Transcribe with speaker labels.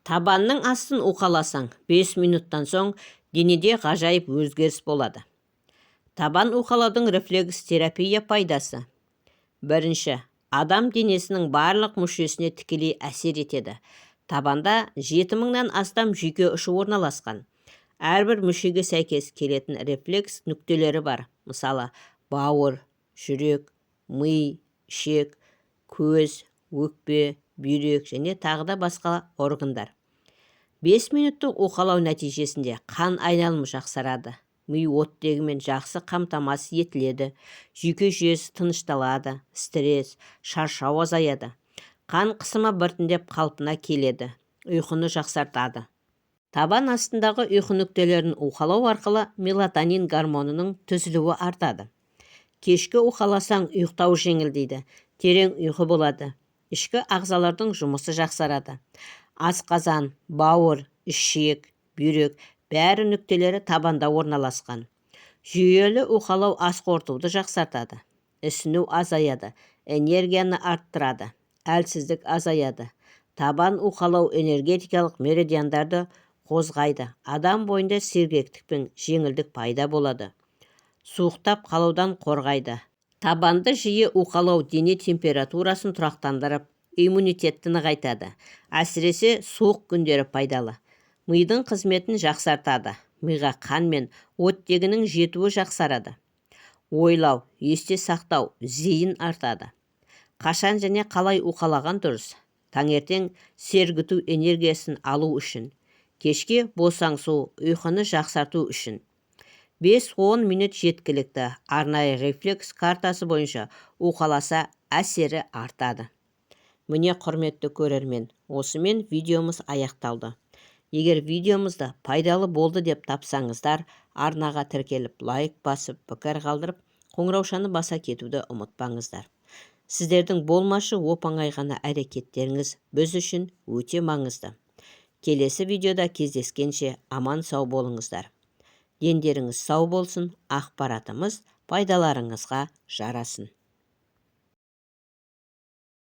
Speaker 1: Табанның астын уқаласаң, 5 минуттан соң денеде ғажайып өзгеріс болады. Табан уқалаудың рефлекс терапия пайдасы. Бірінші, адам денесінің барлық мүшесіне тікелей әсер етеді. Табанда 7000-нан астам жүйке ұшы орналасқан. Әрбір мүшеге сәйкес келетін рефлекс нүктелері бар. Мысалы, бауыр, жүрек, ми, ішек, көз, өкпе, бүйрек және тағы да басқа органдар. 5 минуттық уқалау нәтижесінде қан айналымы жақсарады. Ми оттегімен жақсы қамтамасыз етіледі. Жүйке жүйесі тынышталады, стресс, шаршау азаяды. Қан қысымы біртіндеп қалпына келеді. Ұйқыны жақсартады. Табан астындағы ұйқы нүктелерін уқалау арқылы мелатонин гормонының түзілуі артады. Кешкі уқаласаң ұйықтау жеңілдейді, терең ұйқы болады. Ішкі ағзалардың жұмысы жақсарады. Асқазан, бауыр, ішек, бүйрек бәрі нүктелері табанда орналасқан. Жүйелі уқалау ас қорытуды жақсартады. Ісіну азаяды, энергияны арттырады, әлсіздік азаяды. Табан уқалау энергетикалық меридиандарды қозғайды. Адам бойында сергектік пен жеңілдік пайда болады. Суықтап қалудан қорғайды. Табанды жиі уқалау дене температурасын тұрақтандырып, иммунитетті нығайтады. Әсіресе суық күндері пайдалы. Мидың қызметін жақсартады. Миға қан мен оттегінің жетуі жақсарады. Ойлау, есте сақтау, зейін артады. Қашан және қалай уқалаған дұрыс? Таңертең сергіту энергиясын алу үшін. Кешке босаңсу, ұйқыны жақсарту үшін. 5-10 минут жеткілікті. Арнайы рефлекс картасы бойынша уқаласа әсері артады. Міне құрметті көрермен, осымен видеомыз аяқталды. Егер видеомызды пайдалы болды деп тапсаңыздар, арнаға тіркеліп, лайк басып, пікір қалдырып, қоңыраушаны баса кетуді ұмытпаңыздар. Сіздердің болмашы оп-оңай ғана әрекеттеріңіз біз үшін өте маңызды. Келесі видеода кездескенше аман сау болыңыздар. Дендеріңіз сау болсын, ақпаратымыз пайдаларыңызға жарасын.